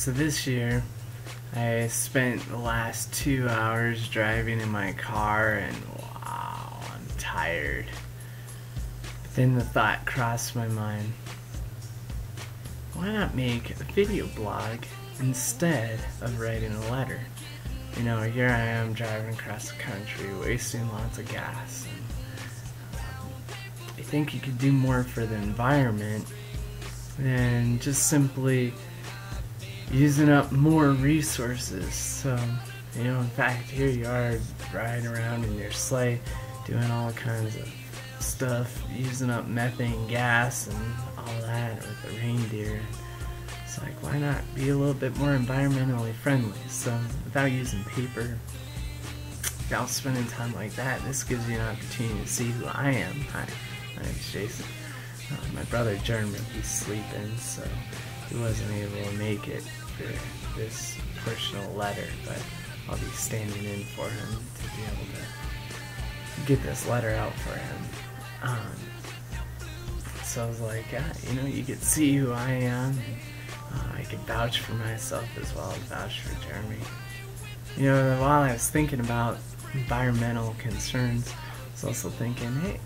So this year, I spent the last 2 hours driving in my car, and wow, I'm tired. But then the thought crossed my mind, why not make a video blog instead of writing a letter? You know, here I am driving across the country, wasting lots of gas. And I think you could do more for the environment than just simply using up more resources. So, you know, in fact, here you are riding around in your sleigh, doing all kinds of stuff, using up methane gas and all that with the reindeer. It's like, why not be a little bit more environmentally friendly? So, without using paper, without spending time like that, this gives you an opportunity to see who I am. Hi, my name's Jason. My brother Jeremy, he's sleeping, so he wasn't able to make it for this portion of the letter, but I'll be standing in for him to be able to get this letter out for him. So I was like, you know, you could see who I am, and I could vouch for myself as well as vouch for Jeremy. You know, while I was thinking about environmental concerns, I was also thinking, hey,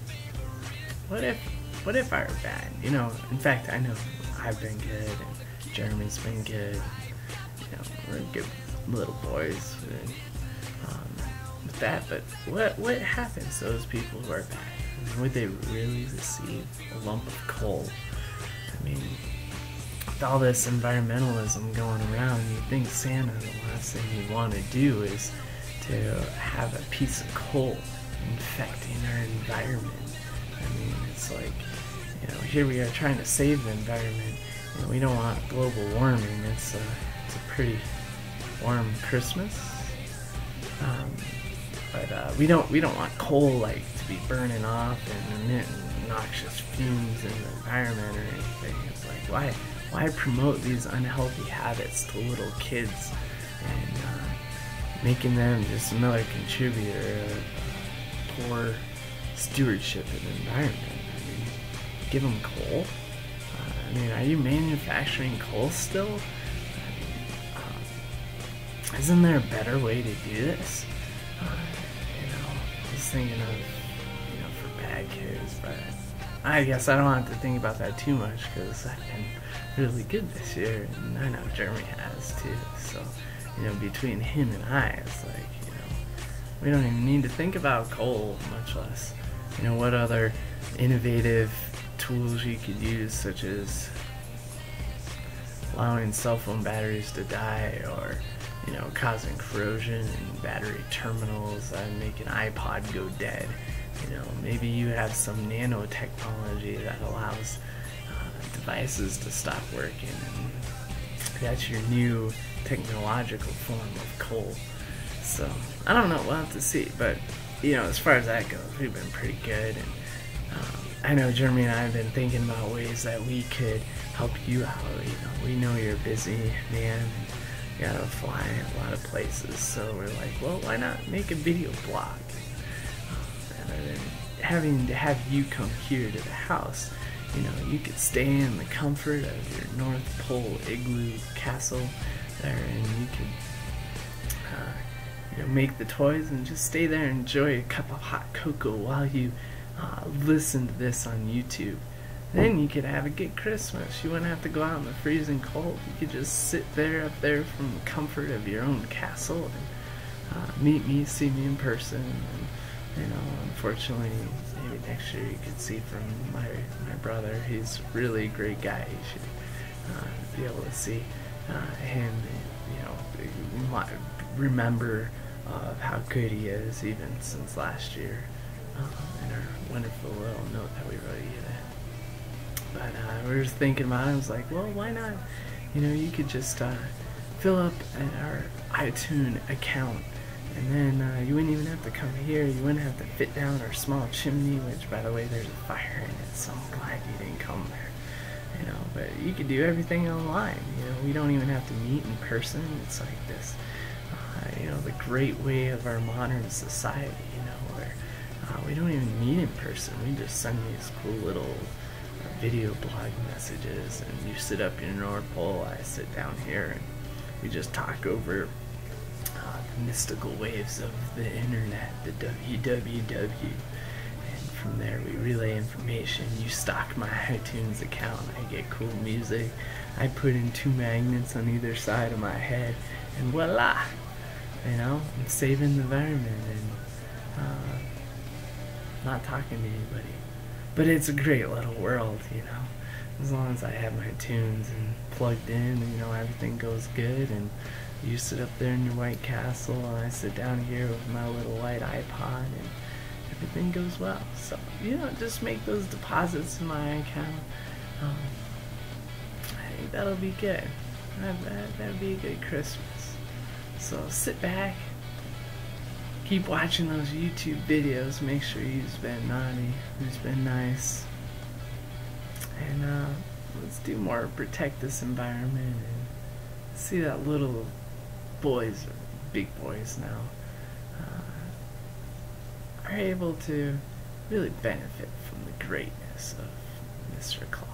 what if I were bad? You know, in fact, I know I've been good, and Jeremy's been good. You know, we're good little boys with that. But what happens to those people who are bad? I mean, would they really receive a lump of coal? I mean, with all this environmentalism going around, you'd think Santa, the last thing he'd want to do is to have a piece of coal infecting our environment. I mean, it's like, you know, here we are trying to save the environment. You know, we don't want global warming. It's a pretty warm Christmas, but we don't want coal like to be burning off and emitting noxious fumes in the environment or anything. It's like, why promote these unhealthy habits to little kids and making them just another contributor of poor stewardship of the environment? I mean, give them coal. I mean, are you manufacturing coal still? I mean, isn't there a better way to do this? You know, just thinking of, you know, for bad kids, but I guess I don't have to think about that too much because I've been really good this year, and I know Jeremy has too. So, you know, between him and I, it's like, you know, we don't even need to think about coal, much less, you know, what other innovative tools you could use, such as allowing cell phone batteries to die, or, you know, causing corrosion in battery terminals and making iPod go dead. You know, maybe you have some nanotechnology that allows devices to stop working, and that's your new technological form of coal. So I don't know, we'll have to see, but you know, as far as that goes, we've been pretty good. And I know Jeremy and I have been thinking about ways that we could help you out. You know, we know you're a busy man, and you gotta fly a lot of places, so we're like, well, why not make a video blog? Rather than having to have you come here to the house, you know, you could stay in the comfort of your North Pole igloo castle there, and you could you know, make the toys and just stay there and enjoy a cup of hot cocoa while you listen to this on YouTube. Then you could have a good Christmas. You wouldn't have to go out in the freezing cold. You could just sit there up there from the comfort of your own castle and meet me, see me in person. And, you know, unfortunately, maybe next year you could see from my brother. He's really a great guy. You should be able to see him, you know, remember how good he is, even since last year, and our wonderful little note that we wrote you. But we were just thinking about it. I was like, well, why not? You know, you could just fill up our iTunes account, and then you wouldn't even have to come here. You wouldn't have to fit down our small chimney, which, by the way, there's a fire in it, so I'm glad you didn't come there. You know, but you could do everything online. You know, we don't even have to meet in person. It's like this, you know, the great way of our modern society, you know, where we don't even meet in person. We just send these cool little video blog messages, and you sit up in your North Pole, I sit down here, and We just talk over the mystical waves of the internet, the www. And from there we relay information. You stock my iTunes account, I get cool music. I put in 2 magnets on either side of my head, and voila! You know, I'm saving the environment and not talking to anybody. But it's a great little world, you know. As long as I have my tunes and plugged in, you know, everything goes good, and you sit up there in your White Castle and I sit down here with my little white iPod and everything goes well. So, you know, just make those deposits in my account. I think that'll be good. That'd be a good Christmas. So sit back, keep watching those YouTube videos, make sure you've been naughty, you've been nice, and let's do more, protect this environment, and see that little boys, or big boys now, are able to really benefit from the greatness of Mr. Claus.